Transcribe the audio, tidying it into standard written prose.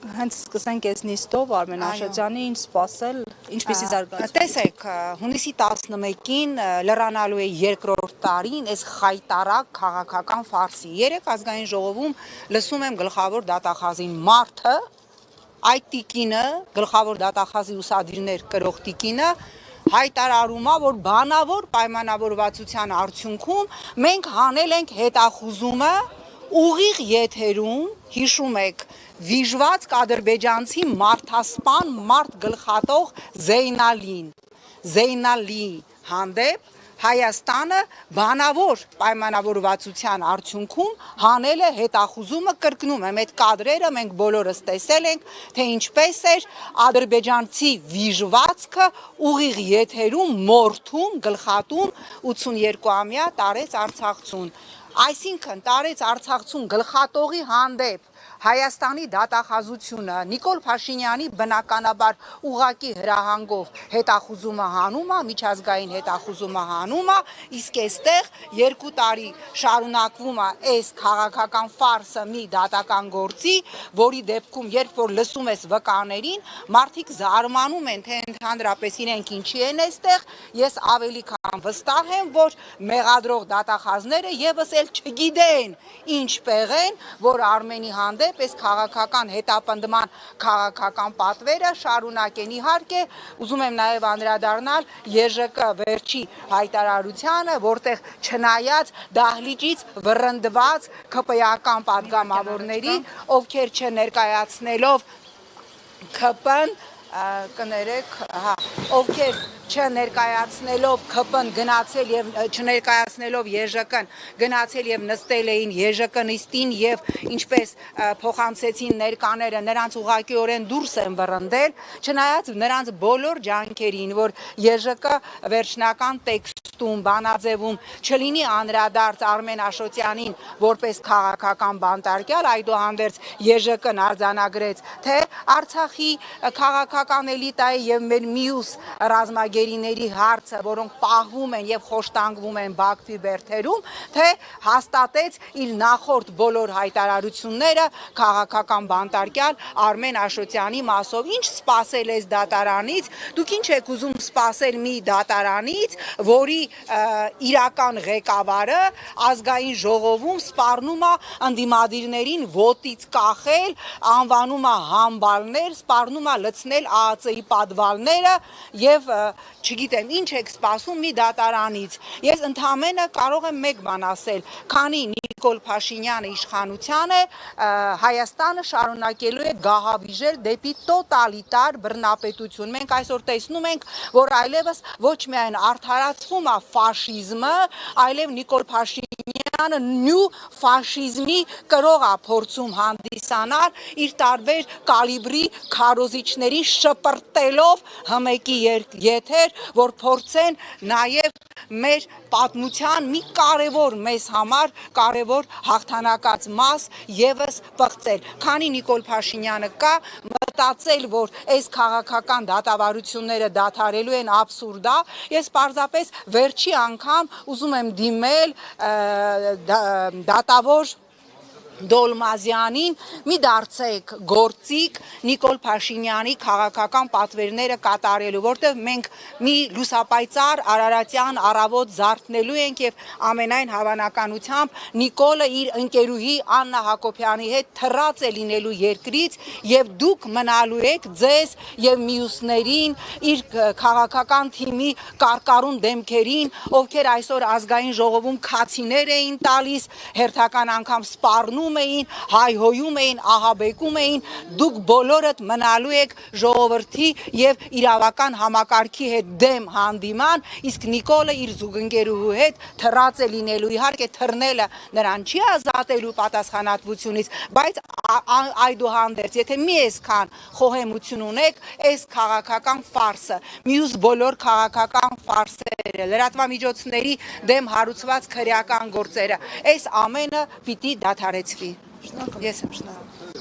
Հենց սկսենք այս նիստով Արմեն Աշոտյանի ինչ սպասել, ինչպիսի զարգացում։ Տեսեք, հունիսի 11-ին լրանալու է երկրորդ տարին այս խայտարակ քաղաքական ֆարսի։ Երեք ազգային ժողովում լսում եմ գլխավոր դատախազին Մարթը, այդ տիկինը, գլխավոր դատախազի ուսադիրներ կրող տիկինը հայտարարում է, որ բանավոր պայմանավորվածության արդյունքում մենք հանել ենք հետախուզումը ուղիղ եթերում, հիշում եք, վիժված ադրբեջանցի մարդասպան մարդ գլխատող Զեյնալի հանդեպ Հայաստանը բանավոր պայմանավորվածության արդյունքում հանել է հետախուզումը, կրկնում եմ, այդ կադրերը մենք բոլորս տեսել ենք, թե ինչպես էր ադրբեջանցի վիժվածքը ուղիղ եթերում մորթում, գլխատում 82-ամյա Տարեց Արցախցուն։ Այսինքն Տարեց Արցախցուն գլխատողի հանդեպ Հայաստանի դատախազությունը Նիկոլ Փաշինյանի բնականաբար ուղակի հրահանգով հետախուզումը հանում է, միջազգային հետախուզումը հանում է, իսկ այստեղ 2 տարի շարունակվում է այս քաղաքական ֆարսը մի դատական գործի, որի դեպքում երբ որ լսում ես վկաներին, մարդիկ զարմանում են, թե ընդհանրապես իրենք ինչի են այստեղ, ես ավելի քան վստահ եմ, որ մեղադրող դատախազները եւս էլ չգիտեն ինչ պեղեն, որ Արմենի հանդեպ այս քաղաքական հետապնդման քաղաքական պատվերը շարունակեն։ Իհարկե, ուզում եմ նաև անդրադառնալ ԵԺԿ վերջի հայտարարությանը, որտեղ չնայած դահլիճից վռնդված ՔՊ-ական падգամավորների, ովքեր չներկայացնելով ՔՊ-ն, կներեք, ովքեր չներկայացնելով ՔՊ-ն գնացել եւ չներկայացնելով ԵԺԿ-ն գնացել եւ նստել էին ԵԺԿ նիստին եւ ինչպես փոխանցեցին ներկաները, նրանց ուղղակիորեն դուրս են վռնդել, չնայած նրանց բոլոր ջանքերին, որ ԵԺԿ վերջնական տեքստում, բանաձևում չլինի անդրադարձ Արմեն Աշոտյանին որպես քաղաքական բանտարկյալ, այդուհանդերձ ԵԺԿ-ն արձանագրեց, թե Արցախի քաղաքական էլիտայի եւ մեր մյուս ռազմագերիների հարցը, որոնք պահվում են եւ խոշտանգվում են Բաքվի բերդերում, թե հաստատեց իր նախորդ բոլոր հայտարարությունները քաղաքական բանտարկյալ Արմեն Աշոտյանի մասով։ Ինչ սպասել այս դատարանից, դուք ինչ եք ուզում սպասել մի դատարանից, որի իրական ղեկավարը ազգային ժողովում սպառնում է ընդդիմադիրներին ոտից կախել, անվանում է համբալներ, սպառնում է լցնել ԱԱՑ-ի պատվալները եւ չգիտեմ ինչ եք սպասում մի դատարանից։ Ես ընդամենը կարող եմ մեկ բան ասել, քանի Նիկոլ Փաշինյանը իշխանության է, Հայաստանը շարունակելու է գահավիժել դեպի տոտալիտար բռնապետություն։ Մենք այսօր տեսնում ենք, որ այլևս ոչ միայն արդարացվում է ֆաշիզմը, այլև Նիկոլ Փաշինյանը նյու ֆաշիզմի կրող է փորձում հանդիսանալ իր տարբեր կալիբրի քարոզիչների շպրտելով հմեկի եթեր, որ փորձեն նաև մեր պատմության մի կարևոր մեզ համար կարևոր հաղթանակած մաս եւս պղծել։ Քանի Նիկոլ Փաշինյանը կա, մտածել, որ այս քաղաքական դատավարությունները դադարելու են աբսուրդ է, ես պարզապես վերջի անգամ ուզում եմ դիմել դատավոր Դոլմազյանին, մի դարձեք գործիք Նիկոլ Փաշինյանի քաղաքական պատվերները կատարելու, որտեղ մենք մի լուսապայծառ արարատյան առավոտ զարթնելու ենք եւ ամենայն հավանականությամբ Նիկոլը իր ընկերուհի Աննա Հակոբյանի հետ թռած է լինելու երկրից եւ դուք մնալու եք ձեզ եւ մյուսներին իր քաղաքական թիմի կարկառուն դեմքերին, ովքեր այսօր ազգային ժողովում քացիներ էին տալիս, հերթական անգամ սպառնում էին, հայհոյում էին, ահաբեկում էին, դուք բոլորդ մնալու եք ժողովրդի եւ իրավական համակարգի հետ դեմ հանդիման, իսկ Նիկոլը իր զուգընկերուհու հետ թռած է լինելու, իհարկե թռնելը նրան չի ազատելու պատասխանատվությունից, բայց այդուհանդերձ, եթե մի այսքան խոհեմություն ունեք, այս քաղաքական ֆարսը, մյուս բոլոր քաղաքական ֆարսերը, լրատվամիջոցների դեմ հարուցված քրեական գործերը, այս ամենը պիտի դադարեցվի։ Ես եմ շնորհակալ։